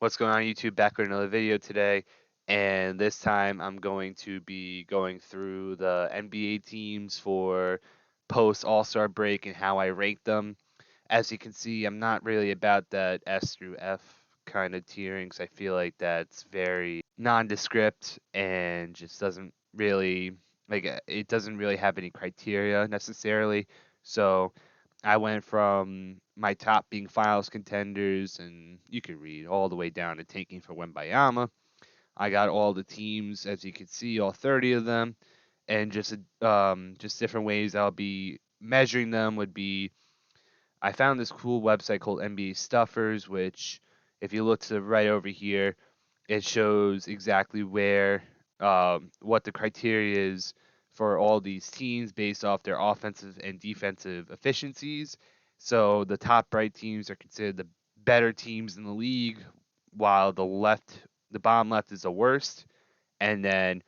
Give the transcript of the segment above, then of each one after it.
What's going on YouTube? Back with another video today, and this time I'm going to be going through the NBA teams for post All-Star break and how I rank them. As you can see, I'm not really about that S through F kind of tiering because I feel like that's very nondescript and just doesn't really it doesn't really have any criteria necessarily. So I went from my top being finals contenders, and you can read all the way down to tanking for Wembayama. I got all the teams, as you can see, all 30 of them, and just different ways I'll be measuring them would be I found this cool website called NBA Stuffers, which if you look to the right over here, it shows exactly where what the criteria is for all these teams based off their offensive and defensive efficiencies. So the top right teams are considered the better teams in the league, while the bottom left is the worst. And then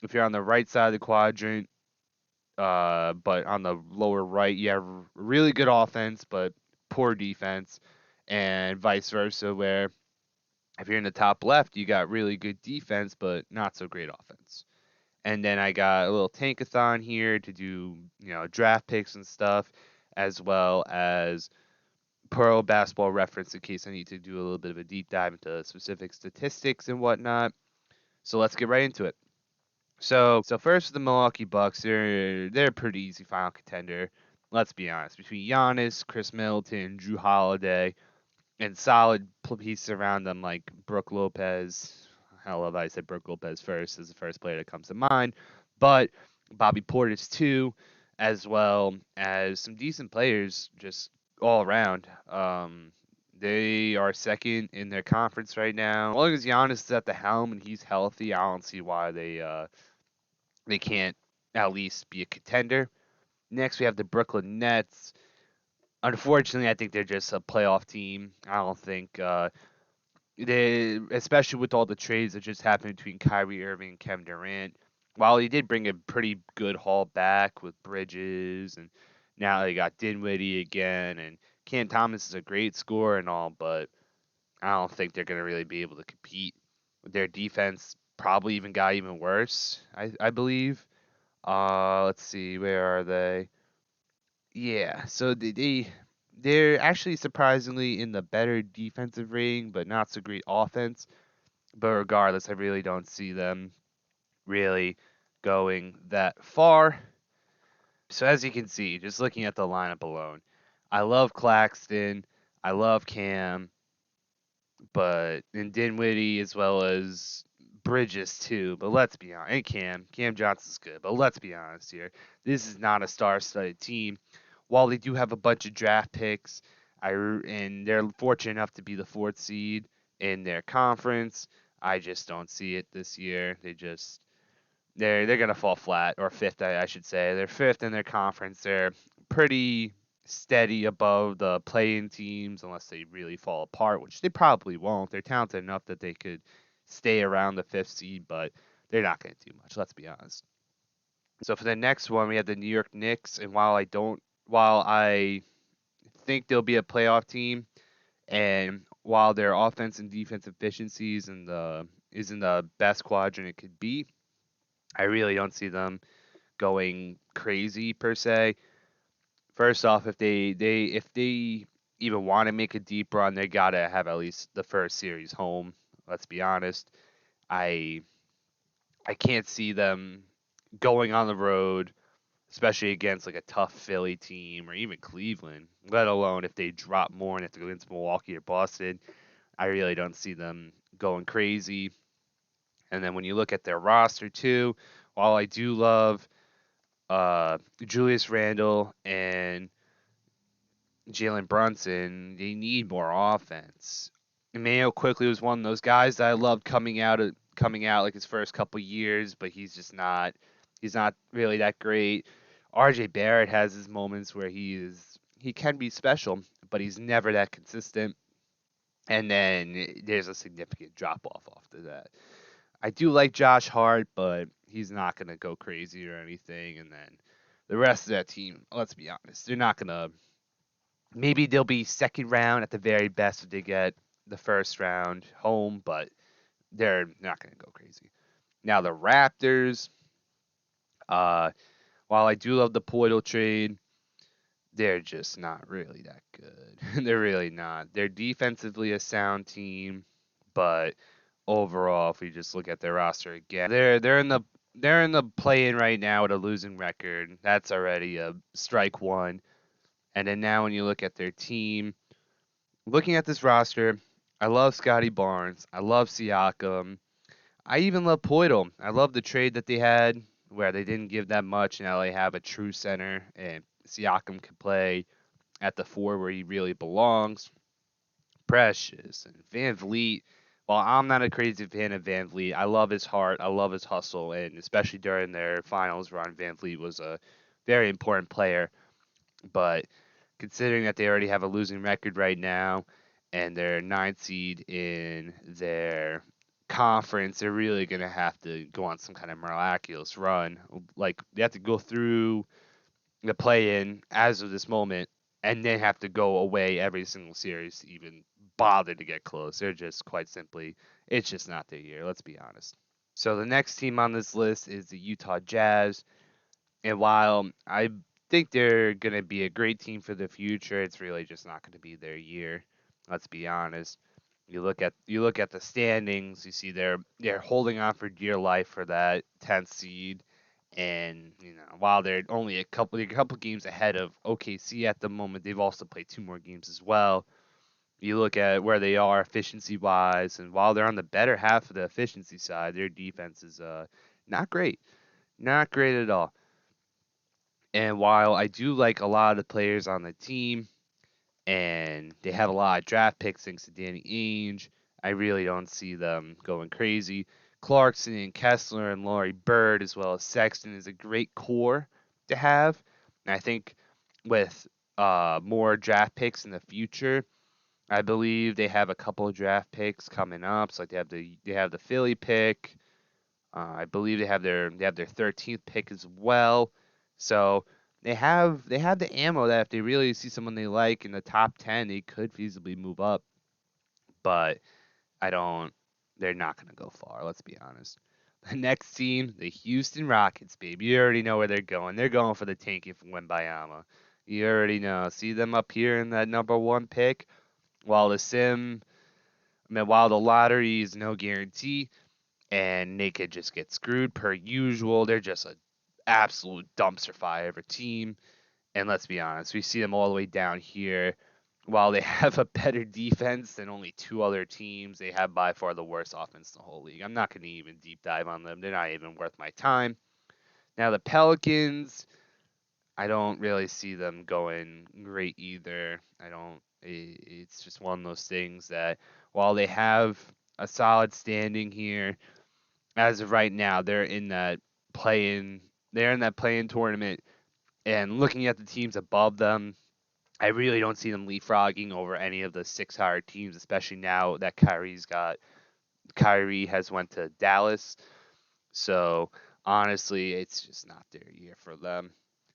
if you're on the right side of the quadrant, but on the lower right, you have really good offense but poor defense, and vice versa, where if you're in the top left, you got really good defense but not so great offense. And then I got a little tankathon here to do, draft picks and stuff, as well as pro basketball reference in case I need to do a little bit of a deep dive into specific statistics and whatnot. So let's get right into it. So first the Milwaukee Bucks, they're a pretty easy final contender. Let's be honest. Between Giannis, Chris Middleton, Drew Holiday, and solid pieces around them like Brooke Lopez. I love I said Brooke Lopez first as the first player that comes to mind, but Bobby Portis too, as well as some decent players just all around. They are second in their conference right now. As long as Giannis is at the helm and he's healthy, I don't see why they can't at least be a contender. Next, we have the Brooklyn Nets. Unfortunately, I think they're just a playoff team. I don't think especially with all the trades that just happened between Kyrie Irving and Kevin Durant. While he did bring a pretty good haul back with Bridges, and now they got Dinwiddie again, and Cam Thomas is a great scorer and all, but I don't think they're gonna really be able to compete. Their defense probably even got even worse. I believe. Let's see, where are they? Yeah, so they're actually surprisingly in the better defensive rating, but not so great offense. But regardless, I really don't see them really going that far. So as you can see, just looking at the lineup alone, I love Claxton, I love Cam, but and Dinwiddie as well as Bridges too. But let's be honest, and Cam Johnson's good. But let's be honest here, this is not a star-studded team. While they do have a bunch of draft picks, and they're fortunate enough to be the fourth seed in their conference, I just don't see it this year. They're gonna fall flat, or fifth, I should say. They're fifth in their conference. They're pretty steady above the play-in teams, unless they really fall apart, which they probably won't. They're talented enough that they could stay around the fifth seed, but they're not gonna do much. Let's be honest. So for the next one, we have the New York Knicks, and while I think they'll be a playoff team, and while their offense and defense efficiencies is in the best quadrant it could be, I really don't see them going crazy per se. First off, if they even want to make a deep run, they gotta have at least the first series home. Let's be honest. I I can't see them going on the road, especially against like a tough Philly team or even Cleveland, let alone if they drop more and have to go into Milwaukee or Boston. I really don't see them going crazy. And then when you look at their roster too, while I do love Julius Randle and Jalen Brunson, they need more offense. Emmanuel Quickly was one of those guys that I loved coming out like his first couple years, but he's not really that great. RJ Barrett has his moments where he can be special, but he's never that consistent. And then there's a significant drop off after that. I do like Josh Hart, but he's not gonna go crazy or anything. And then the rest of that team, let's be honest, they're not gonna. Maybe they'll be second round at the very best if they get the first round home, but they're not going to go crazy. Now the Raptors, uh, while I do love the Poeltl trade, they're just not really that good. They're really not. They're defensively a sound team, but overall, if we just look at their roster again, they're in the play-in right now with a losing record. That's already a strike one. And then now when you look at their team, looking at this roster, I love Scotty Barnes. I love Siakam. I even love Poeltl. I love the trade that they had where they didn't give that much. Now they have a true center, and Siakam can play at the four where he really belongs. Precious and Van Vliet. While I'm not a crazy fan of Van Vliet, I love his heart. I love his hustle, and especially during their finals run, Van Vliet was a very important player. But considering that they already have a losing record right now, and they're ninth seed in their conference, they're really gonna have to go on some kind of miraculous run. Like they have to go through the play-in as of this moment, and then have to go away every single series to even bother to get close. They're just quite simply, it's just not their year. Let's be honest. So the next team on this list is the Utah Jazz. And while I think they're going to be a great team for the future, it's really just not going to be their year. Let's be honest. You look at the standings, you see they're holding on for dear life for that 10th seed, and while they're only a couple games ahead of OKC at the moment, they've also played two more games as well. You look at where they are efficiency wise, and while they're on the better half of the efficiency side, their defense is not great. Not great at all. And while I do like a lot of the players on the team, and they have a lot of draft picks thanks to Danny Ainge, I really don't see them going crazy. Clarkson and Kessler and Laurie Bird, as well as Sexton, is a great core to have. And I think with more draft picks in the future, I believe they have a couple of draft picks coming up. So like they have the Philly pick. I believe they have their 13th pick as well. So they have the ammo that if they really see someone they like in the top 10, they could feasibly move up. But I don't. They're not going to go far. Let's be honest. The next team, the Houston Rockets, baby. You already know where they're going. They're going for the tanking from Wembayama. You already know. See them up here in that number one pick. While while the lottery is no guarantee, and they could just get screwed per usual. They're just an absolute dumpster fire of a team. And let's be honest, we see them all the way down here. While they have a better defense than only two other teams, they have by far the worst offense in the whole league. I'm not going to even deep dive on them. They're not even worth my time. Now, the Pelicans, I don't really see them going great either. I don't. It's just one of those things that while they have a solid standing here, as of right now, play-in. They're in that play-in tournament, and looking at the teams above them, I really don't see them leapfrogging over any of the six higher teams, especially now that Kyrie has went to Dallas. So honestly, it's just not their year for them.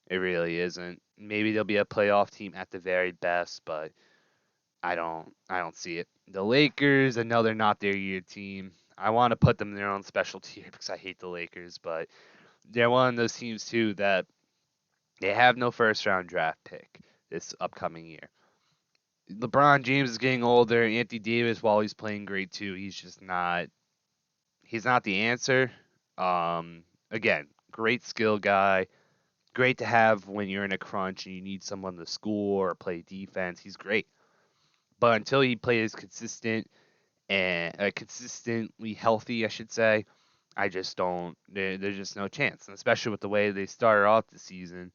It really isn't. Maybe they'll be a playoff team at the very best, but I don't see it. The Lakers, I know they're not their year team. I want to put them in their own special tier because I hate the Lakers, but they're one of those teams too that they have no first round draft pick this upcoming year. LeBron James is getting older. Anthony Davis, while he's playing great too, he's not the answer. Again, great skill guy. Great to have when you're in a crunch and you need someone to score or play defense. He's great. But until he plays consistently healthy, I should say, I just don't. There's just no chance, and especially with the way they started off the season,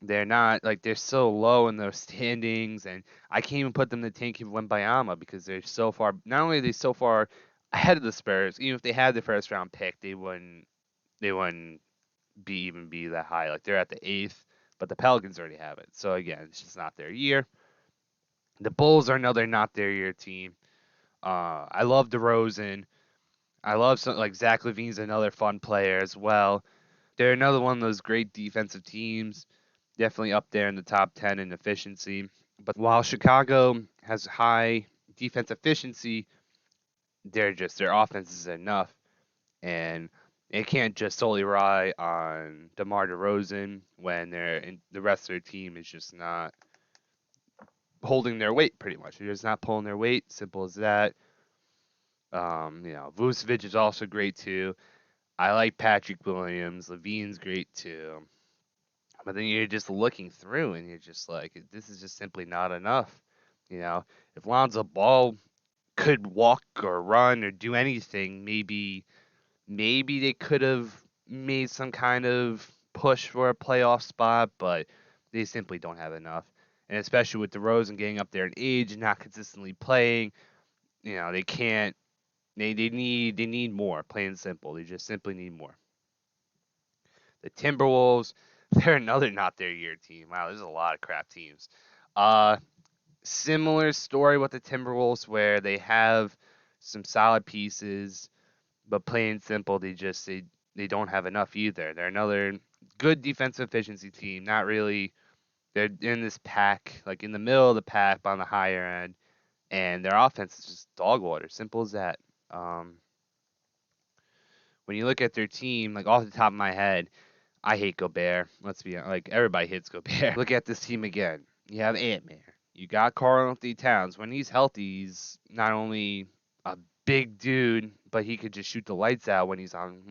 they're not like they're so low in those standings, and I can't even put them in the tank of Wembayama because they're so far. Not only are they so far ahead of the Spurs, even if they had the first round pick, they wouldn't be that high. Like they're at the eighth, but the Pelicans already have it. So again, it's just not their year. The Bulls are another not their year team. I love DeRozan. I love some like Zach Levine's another fun player as well. They're another one of those great defensive teams, definitely up there in the top 10 in efficiency. But while Chicago has high defense efficiency, their offense is enough, and they can't just solely rely on DeMar DeRozan when the rest of their team is just not holding their weight. Pretty much, they're just not pulling their weight. Simple as that. Vucevic is also great too. I like Patrick Williams. Levine's great too. But then you're just looking through and you're just like, this is just simply not enough. If Lonzo Ball could walk or run or do anything, maybe they could have made some kind of push for a playoff spot, but they simply don't have enough. And especially with DeRozan getting up there in age and not consistently playing, they can't. They need more. Plain and simple. They just simply need more. The Timberwolves, they're another not their year team. Wow, there's a lot of crap teams. Similar story with the Timberwolves where they have some solid pieces, but plain and simple, they don't have enough either. They're another good defensive efficiency team. Not really. They're in this pack, like in the middle of the pack, but on the higher end, and their offense is just dog water. Simple as that. When you look at their team, like off the top of my head, I hate Gobert. Let's be honest, like everybody hates Gobert. Look at this team again. You have Ant-Man. You got Karl-Anthony Towns. When he's healthy, he's not only a big dude, but he could just shoot the lights out when he's on.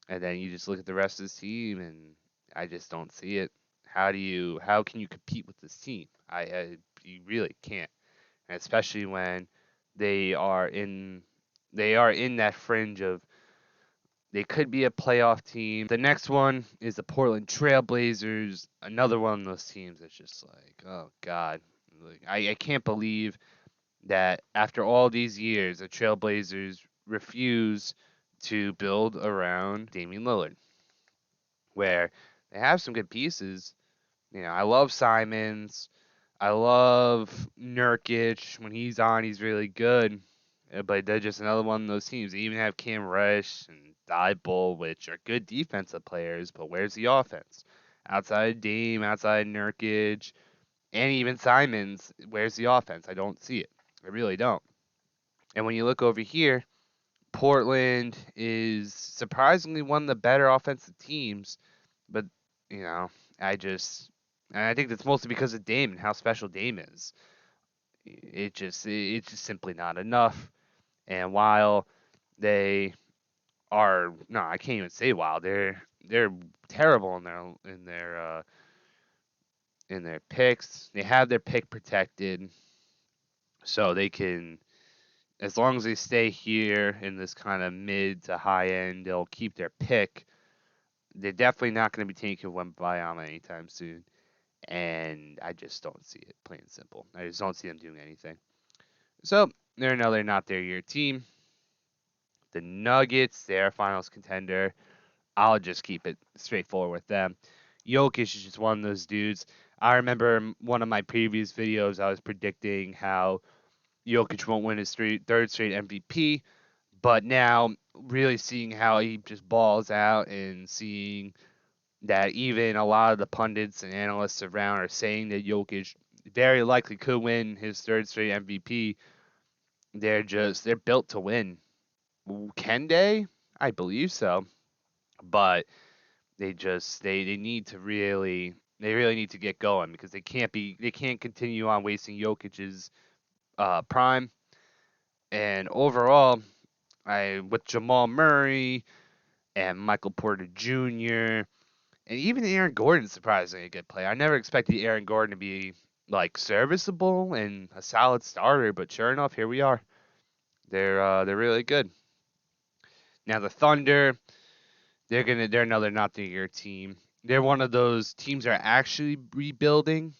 And then you just look at the rest of this team, and I just don't see it. How can you compete with this team? You really can't, and especially when they are in that fringe of they could be a playoff team. The next one is the Portland Trailblazers, another one of those teams that's just like, oh God, like, I can't believe that after all these years, the Trailblazers refuse to build around Damian Lillard, where they have some good pieces. I love Simons. I love Nurkic. When he's on, he's really good. But they're just another one of those teams. They even have Cam Rush and Thibault, which are good defensive players, but where's the offense? Outside Dame, outside Nurkic, and even Simons, where's the offense? I don't see it. I really don't. And when you look over here, Portland is surprisingly one of the better offensive teams, but you know, and I think that's mostly because of Dame and how special Dame is. It's just simply not enough. And while they are no, I can't even say while they're terrible in their picks. They have their pick protected, so they can, as long as they stay here in this kind of mid to high end, they'll keep their pick. They're definitely not going to be taking Wembanyama anytime soon, and I just don't see it. Plain and simple. I just don't see them doing anything. So they're another not their year team. The Nuggets, they're a finals contender. I'll just keep it straightforward with them. Jokic is just one of those dudes. I remember in one of my previous videos, I was predicting how Jokic won't win his third straight MVP, but now really seeing how he just balls out and seeing that even a lot of the pundits and analysts around are saying that Jokic very likely could win his third straight MVP. They're built to win. Can they? I believe so, but they need to really need to get going because they can't continue on wasting Jokic's prime. And overall, I with Jamal Murray and Michael Porter Jr. and even Aaron Gordon, surprisingly a good player. I never expected Aaron Gordon to be like serviceable and a solid starter, but sure enough, here we are. They're really good. Now the Thunder, they're another not the year team. They're one of those teams that are actually rebuilding,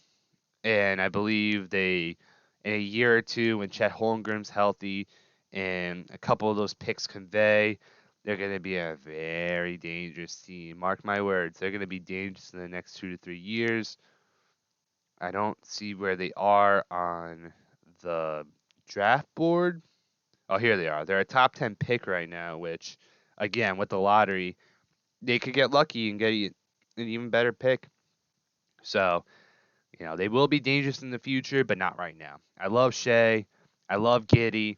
and I believe they in a year or two when Chet Holmgren's healthy and a couple of those picks convey, they're going to be a very dangerous team. Mark my words, they're going to be dangerous in the next 2 to 3 years. I don't see where they are on the draft board. Oh, here they are. They're a top 10 pick right now, which, again, with the lottery, they could get lucky and get an even better pick. So, They will be dangerous in the future, but not right now. I love Shea. I love Giddy,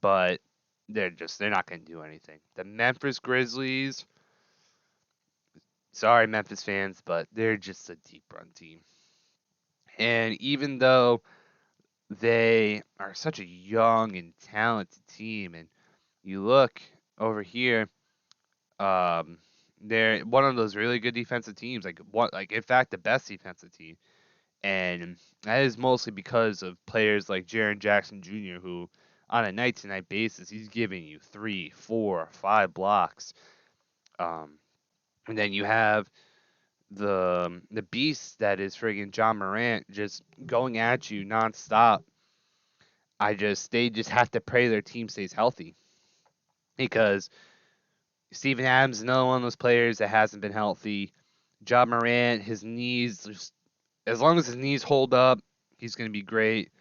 but they're not going to do anything. The Memphis Grizzlies, sorry Memphis fans, but they're just a deep run team. And even though they are such a young and talented team, and you look over here, um, they're one of those really good defensive teams, like in fact the best defensive team. And that is mostly because of players like Jaren Jackson Jr., who on a night to night basis, he's giving you 3, 4, 5 blocks. Um, and then you have the beast that is friggin' John Morant just going at you nonstop. They just have to pray their team stays healthy because Steven Adams is another one of those players that hasn't been healthy. John Morant, his knees, just, as long as his knees hold up, he's going to be great.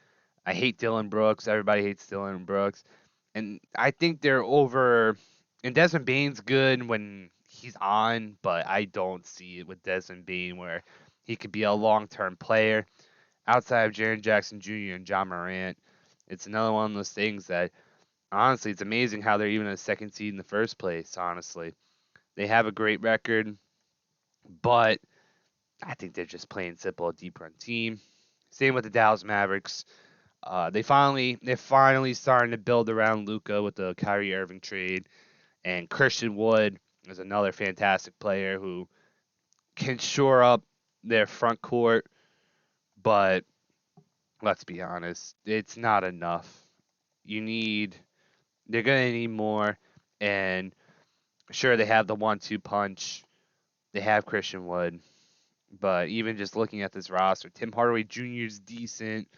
I hate Dylan Brooks. Everybody hates Dylan Brooks. And I think they're over. And Desmond Bane's good when he's on, but I don't see it with Desmond Bane where he could be a long term player. Outside of Jaren Jackson Jr. and John Morant, it's another one of those things that, honestly, it's amazing how they're even a second seed in the first place, honestly. They have a great record, but I think they're just plain simple a deep run team. Same with the Dallas Mavericks. They're finally starting to build around Luka with the Kyrie Irving trade, and Christian Wood is another fantastic player who can shore up their front court, but let's be honest, it's not enough. You need they're gonna need more, and sure they have the 1-2 punch. They have Christian Wood, but even just looking at this roster, Tim Hardaway Jr. is decent.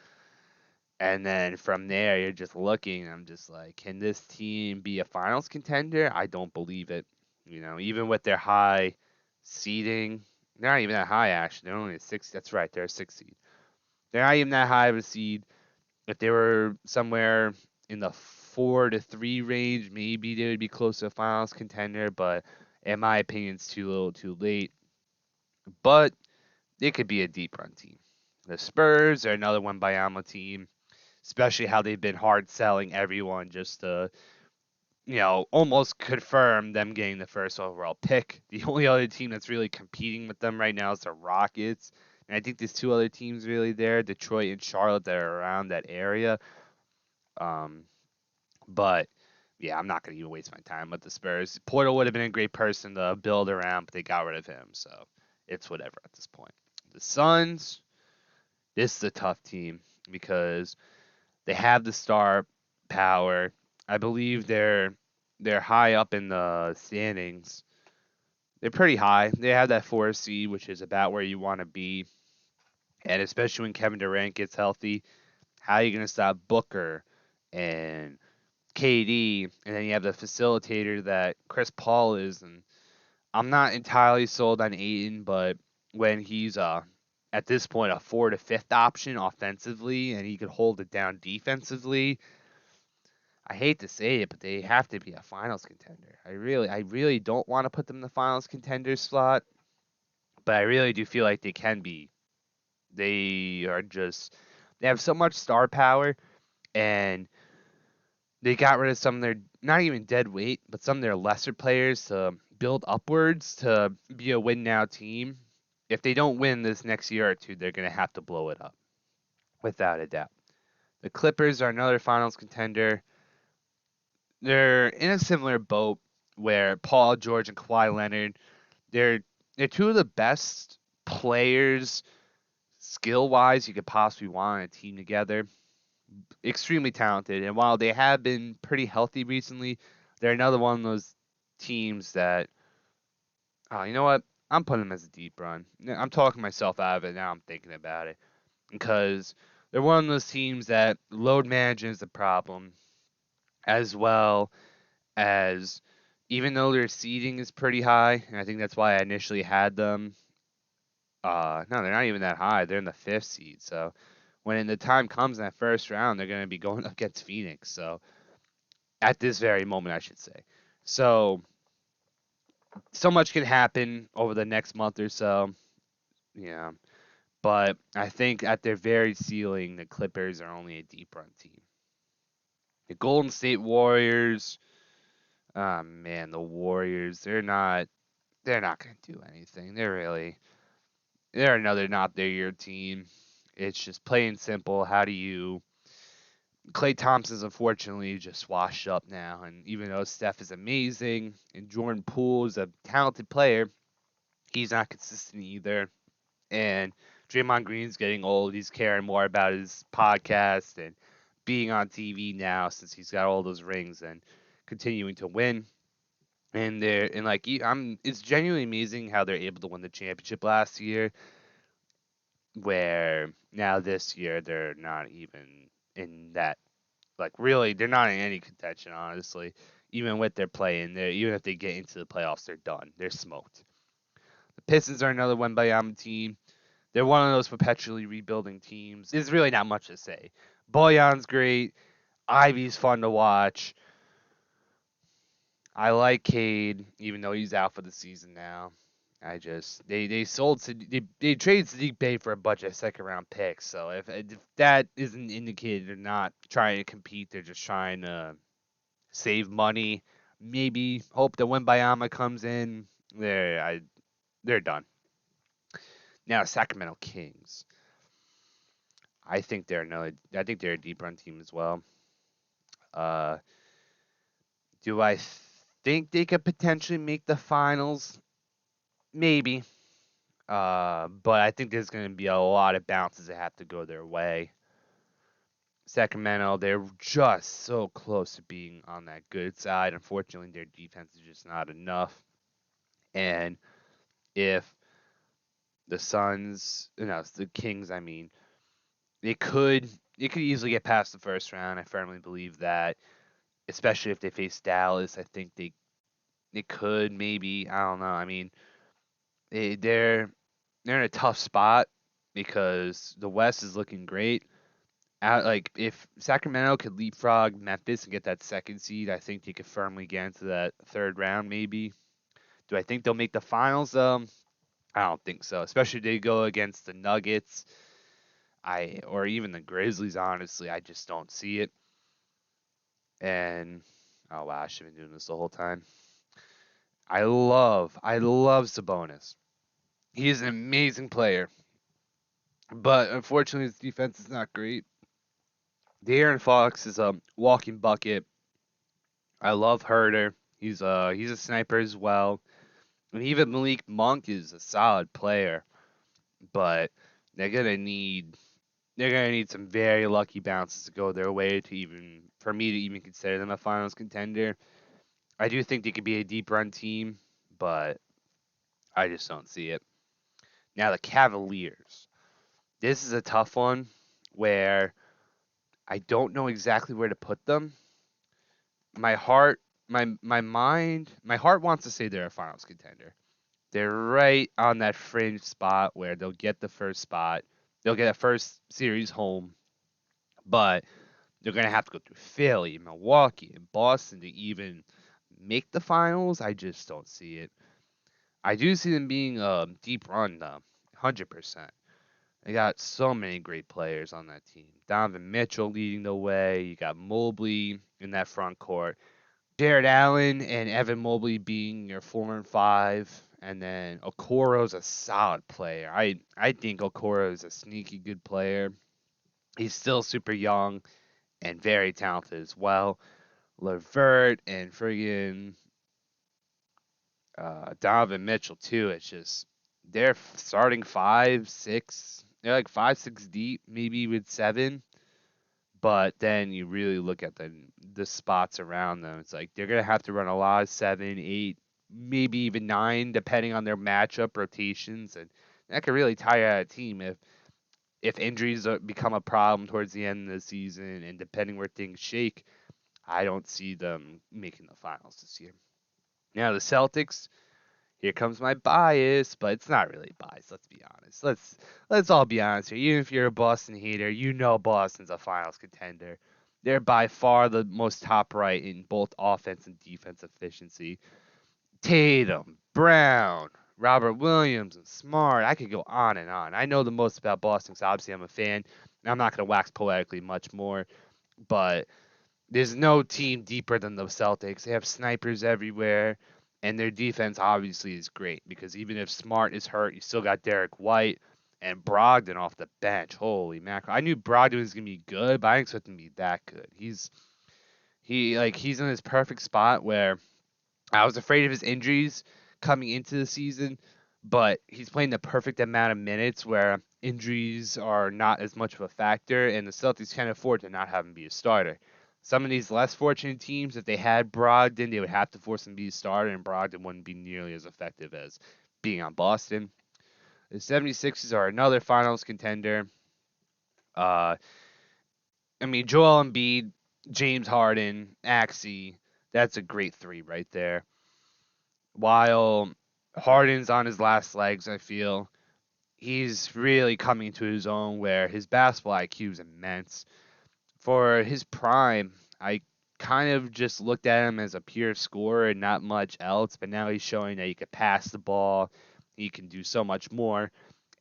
And then from there, you're just looking. I'm just like, can this team be a finals contender? I don't believe it. Even with their high seeding, they're not even that high, actually. They're only a six. That's right, they're a six seed. They're not even that high of a seed. If they were somewhere in the 4-3 range, maybe they would be close to a finals contender. But in my opinion, it's too little, too late. But it could be a deep run team. The Spurs are another one Bayama team, especially how they've been hard selling everyone just to, almost confirm them getting the first overall pick. The only other team that's really competing with them right now is the Rockets. And I think there's two other teams really there, Detroit and Charlotte, that are around that area. Um, but yeah, I'm not going to even waste my time with the Spurs. Porter would have been a great person to build around, but they got rid of him, so it's whatever at this point. The Suns, this is a tough team because they have the star power. I believe they're high up in the standings. They're pretty high. They have that 4 seed, which is about where you want to be. And especially when Kevin Durant gets healthy, how are you going to stop Booker and KD? And then you have the facilitator that Chris Paul is. And I'm not entirely sold on Ayton, but when he's at this point a 4th to 5th option offensively, and he could hold it down defensively, I hate to say it, but they have to be a finals contender. I really don't want to put them in the finals contender slot, but I really do feel like they can be. They are just they have so much star power, and they got rid of some of their not even dead weight, but some of their lesser players to build upwards to be a win now team. If they don't win this next year or two, they're gonna have to blow it up, without a doubt. The Clippers are another finals contender. They're in a similar boat where Paul George and Kawhi Leonard, they're they're two of the best players skill wise you could possibly want on a team together. Extremely talented, and while they have been pretty healthy recently, they're another one of those teams that, oh, you know what? I'm putting them as a deep run. I'm talking myself out of it now. I'm thinking about it because they're one of those teams that load management is the problem, as well as even though their seeding is pretty high, and I think that's why I initially had them. No, they're not even that high. They're in the 5th seed. So when the time comes in that first round, they're going to be going up against Phoenix. So at this very moment, I should say. So so much can happen over the next month or so. Yeah, But I think at their very ceiling, the Clippers are only a deep run team. The Golden State Warriors, oh man, the Warriors, they're not going to do anything. They're another not their year team. It's just plain simple. How do you Klay Thompson's unfortunately just washed up now, and even though Steph is amazing and Jordan Poole is a talented player, he's not consistent either. And Draymond Green's getting old. He's caring more about his podcast and being on TV now since he's got all those rings and continuing to win. And it's genuinely amazing how they're able to win the championship last year, where now this year they're not even in that. Like really, they're not in any contention, honestly. Even with their play in there, even if they get into the playoffs, they're done. They're smoked. The Pistons are another Wembanyama team. They're one of those perpetually rebuilding teams. There's really not much to say. Boyan's great. Ivy's fun to watch. I like Cade, even though he's out for the season now. They traded Sadiq Bey for a bunch of second round picks. So if that isn't indicated they're not trying to compete, they're just trying to save money. Maybe hope that when Bayama comes in, they're done. Now Sacramento Kings. I think they're a deep run team as well. Uh, do I think they could potentially make the finals? Maybe. But I think there's going to be a lot of bounces that have to go their way. Sacramento, they're just so close to being on that good side. Unfortunately, their defense is just not enough. And if the Suns, no, the Kings, I mean, they could easily get past the first round. I firmly believe that, especially if they face Dallas. I think they could maybe. I don't know. I mean, they're in a tough spot because the West is looking great. Like if Sacramento could leapfrog Memphis and get that second seed, I think they could firmly get into that third round. Maybe. Do I think they'll make the finals? I don't think so. Especially if they go against the Nuggets. Or even the Grizzlies. Honestly, I just don't see it. And oh wow, I should have been doing this the whole time. I love Sabonis. He is an amazing player, but unfortunately his defense is not great. De'Aaron Fox is a walking bucket. I love Herter. He's a sniper as well. And even Malik Monk is a solid player, but they're gonna need they're gonna need some very lucky bounces to go their way to even for me to even consider them a finals contender. I do think they could be a deep run team, but I just don't see it. Now the Cavaliers. This is a tough one where I don't know exactly where to put them. My heart, my heart wants to say they're a finals contender. They're right on that fringe spot where they'll get the first spot. They'll get a first series home, but they're gonna have to go through Philly, Milwaukee, and Boston to even make the finals. I just don't see it. I do see them being a deep run though, 100%. They got so many great players on that team. Donovan Mitchell leading the way. You got Mobley in that front court. Jared Allen and Evan Mobley being your 4 and 5. And then Okoro's a solid player. I think Okoro is a sneaky good player. He's still super young and very talented as well. Levert and friggin' Donovan Mitchell too. It's just they're starting 5, 6. They're like 5, 6 deep, maybe with 7. But then you really look at the spots around them. It's like they're gonna have to run a lot of 7, 8, maybe even 9, depending on their matchup rotations, and that could really tire out a team if injuries become a problem towards the end of the season, and depending where things shake. I don't see them making the finals this year. Now the Celtics, here comes my bias, but it's not really bias. Let's be honest. Let's all be honest here. Even if you're a Boston hater, you know Boston's a finals contender. They're by far the most top in both offense and defense efficiency. Tatum, Brown, Robert Williams and Smart. I could go on and on. I know the most about Boston because obviously I'm a fan. I'm not going to wax poetically much more, but there's no team deeper than the Celtics. They have snipers everywhere, and their defense obviously is great because even if Smart is hurt, you still got Derek White and Brogdon off the bench. Holy mackerel! I knew Brogdon was gonna be good, but I didn't expect him to be that good. He's in this perfect spot where I was afraid of his injuries coming into the season, but he's playing the perfect amount of minutes where injuries are not as much of a factor, and the Celtics can't afford to not have him be a starter. Some of these less fortunate teams, if they had Brogdon, they would have to force him to be a starter, and Brogdon wouldn't be nearly as effective as being on Boston. The 76ers are another finals contender. Uh, I mean, Joel Embiid, James Harden, Axie, that's a great three right there. While Harden's on his last legs, I feel he's really coming to his own where his basketball IQ is immense. For his prime, I kind of just looked at him as a pure scorer and not much else, but now he's showing that he can pass the ball, he can do so much more,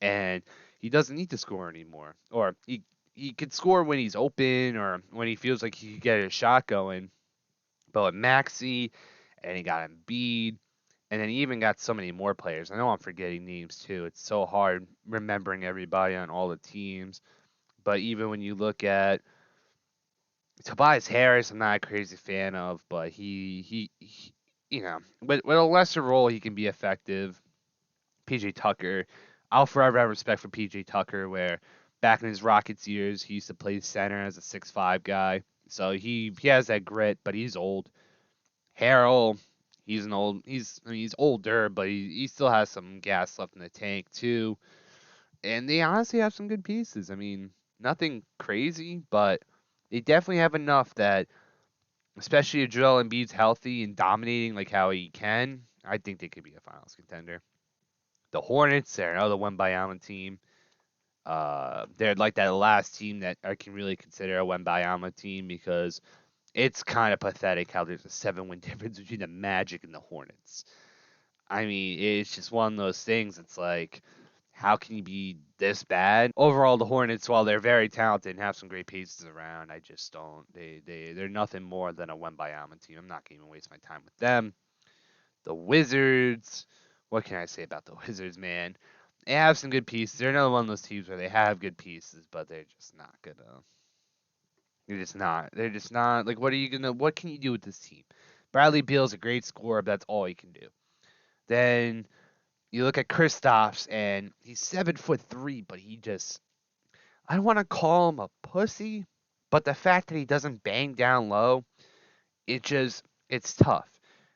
and he doesn't need to score anymore. Or he could score when he's open or when he feels like he could get a shot going. But with Maxi, and he got Embiid, and then he even got so many more players. I know I'm forgetting names too. It's so hard remembering everybody on all the teams. But even when you look at Tobias Harris, I'm not a crazy fan of, but he with a lesser role, he can be effective. PJ Tucker, I'll forever have respect for PJ Tucker, where back in his Rockets years, he used to play center as a 6'5" guy. So he has that grit, but he's old. Harrell, he's older, but he still has some gas left in the tank too. And they honestly have some good pieces. I mean, nothing crazy, but they definitely have enough that, especially if Joel Embiid's healthy and dominating like how he can, I think they could be a finals contender. The Hornets, they're another Wembayama team. They're like that last team that I can really consider a Wembayama team because it's kind of pathetic how there's a 7-win difference between the Magic and the Hornets. I mean, it's just one of those things. It's like, how can you be this bad? Overall, the Hornets, while they're very talented and have some great pieces around, I just don't. They're nothing more than a Wembayama team. I'm not gonna even waste my time with them. The Wizards. What can I say about the Wizards, man? They have some good pieces. They're another one of those teams where they have good pieces, but they're just not gonna. They're just not. They're just not. Like, what are you gonna? What can you do with this team? Bradley Beal's a great scorer, but that's all he can do. Then you look at Kristaps, and he's 7'3", but he just. I don't want to call him a pussy, but the fact that he doesn't bang down low, it's tough.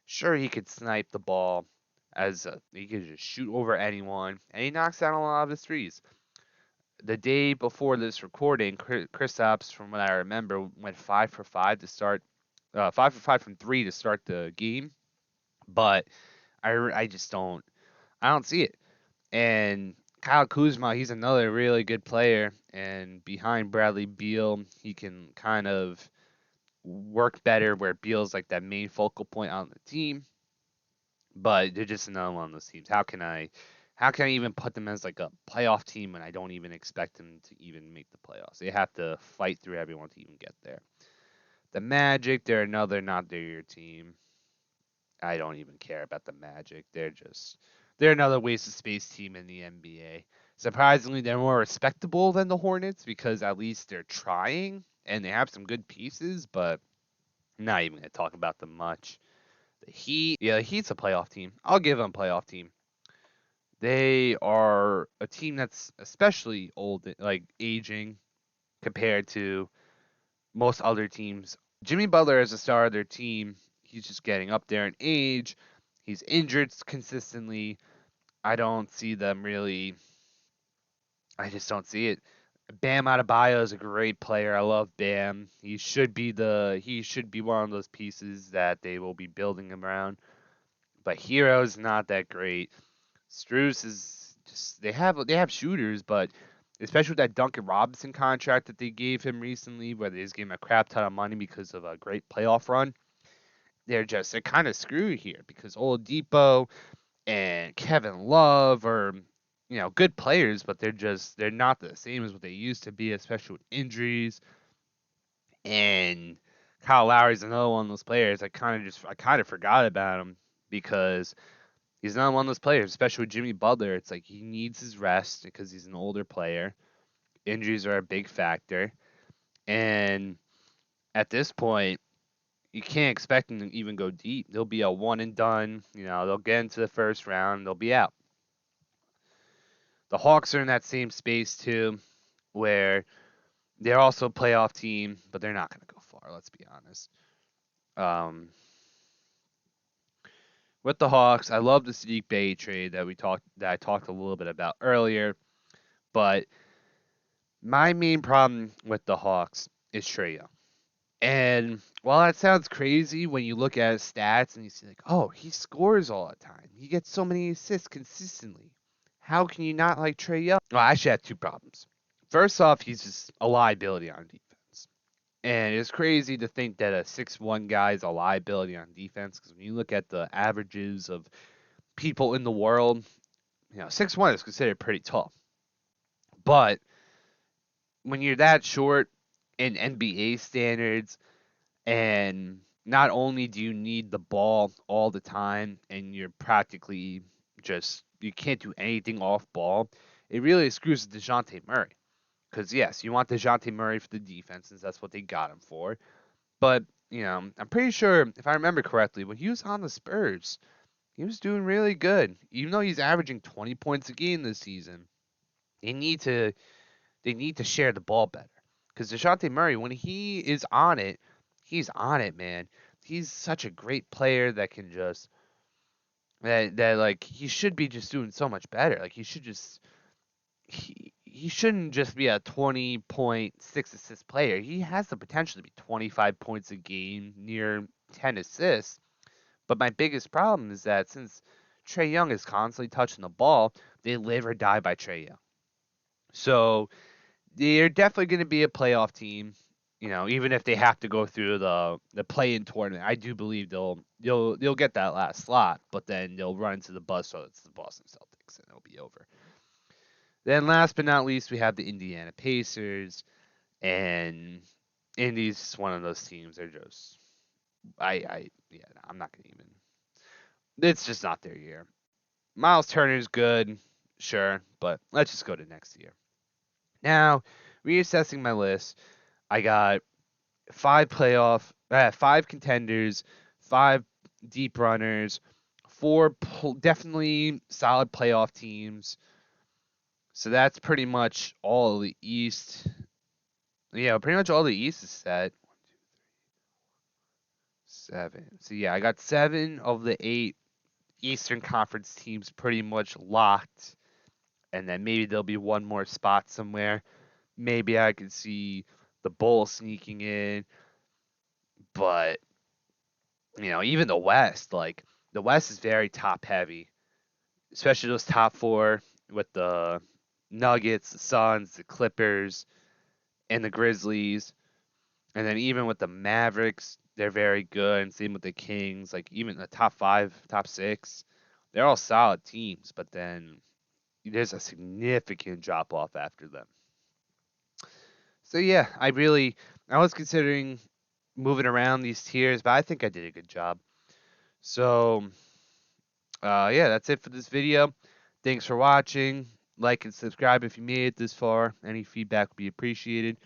Sure, he could snipe the ball he could just shoot over anyone, and he knocks down a lot of his threes. The day before this recording, Kristaps, from what I remember, went 5 for 5 to start, 5 for 5 from three to start the game. But I just I don't see it. And Kyle Kuzma, he's another really good player, and behind Bradley Beal, he can kind of work better where Beal's like that main focal point on the team. But they're just another one of those teams. How can I even put them as like a playoff team when I don't even expect them to even make the playoffs? They have to fight through everyone to even get there. The Magic, they're another not their year team. I don't even care about the Magic. They're another waste of space team in the NBA. Surprisingly, they're more respectable than the Hornets because at least they're trying and they have some good pieces, but I'm not even gonna talk about them much. The Heat, yeah, the Heat's a playoff team. I'll give them a playoff team. They are a team that's especially old, like aging compared to most other teams. Jimmy Butler is a star of their team. He's just getting up there in age. He's injured consistently. I don't see them really. I just don't see it. Bam Adebayo is a great player. I love Bam. He should be one of those pieces that they will be building around. But Hero's not that great. Strus is just they have shooters, but especially with that Duncan Robinson contract that they gave him recently, where they just gave him a crap ton of money because of a great playoff run, they're kind of screwed here because Oladipo and Kevin Love are, good players, but they're not the same as what they used to be, especially with injuries. And Kyle Lowry's another one of those players. I kind of forgot about him because he's not one of those players, especially with Jimmy Butler. It's like he needs his rest because he's an older player. Injuries are a big factor, and at this point, you can't expect them to even go deep. They'll be a one and done. They'll get into the first round, they'll be out. The Hawks are in that same space too, where they're also a playoff team, but they're not going to go far. Let's be honest. Um, with the Hawks, I love the Sadiq Bey trade that I talked a little bit about earlier, but my main problem with the Hawks is Trae Young. And while that sounds crazy when you look at his stats and you see like, oh, he scores all the time. He gets so many assists consistently. How can you not like Trae Young? Well, I actually have two problems. First off, he's just a liability on defense. And it's crazy to think that a 6'1 guy is a liability on defense because when you look at the averages of people in the world, 6'1 is considered pretty tall. But when you're that short in NBA standards, and not only do you need the ball all the time and you're practically you can't do anything off ball, it really screws DeJounte Murray. Because, yes, you want DeJounte Murray for the defense, since that's what they got him for. But, I'm pretty sure, if I remember correctly, when he was on the Spurs, he was doing really good. Even though he's averaging 20 points a game this season, they need to they need to share the ball better. Because DeJounte Murray, when he is on it, he's on it, man. He's such a great player that can just that like he should be just doing so much better. Like he shouldn't just be a 20.6 assist player. He has the potential to be 25 points a game, near 10 assists. But my biggest problem is that since Trae Young is constantly touching the ball, they live or die by Trae Young. So they're definitely going to be a playoff team. Even if they have to go through the play-in tournament, I do believe they'll get that last slot, but then they'll run into the bus, so it's the Boston Celtics, and it'll be over. Then, last but not least, we have the Indiana Pacers, and Indy's one of those teams. They're just, yeah, I'm not gonna even. It's just not their year. Miles Turner's good, sure, but let's just go to next year. Now, reassessing my list, I got five contenders, five deep runners, four definitely solid playoff teams. So that's pretty much all of the East. Yeah, pretty much all the East is set. 7. So yeah, I got 7 of the 8 Eastern Conference teams pretty much locked. And then maybe there'll be one more spot somewhere. Maybe I could see the Bulls sneaking in. But even the West is very top heavy, especially those top 4 with the Nuggets, the Suns, the Clippers, and the Grizzlies. And then even with the Mavericks, they're very good. And same with the Kings. Like even the top 5, top 6, they're all solid teams. But then there's a significant drop off after them. So yeah, I was considering moving around these tiers, but I think I did a good job. So yeah, that's it for this video. Thanks for watching. Like and subscribe if you made it this far. Any feedback would be appreciated.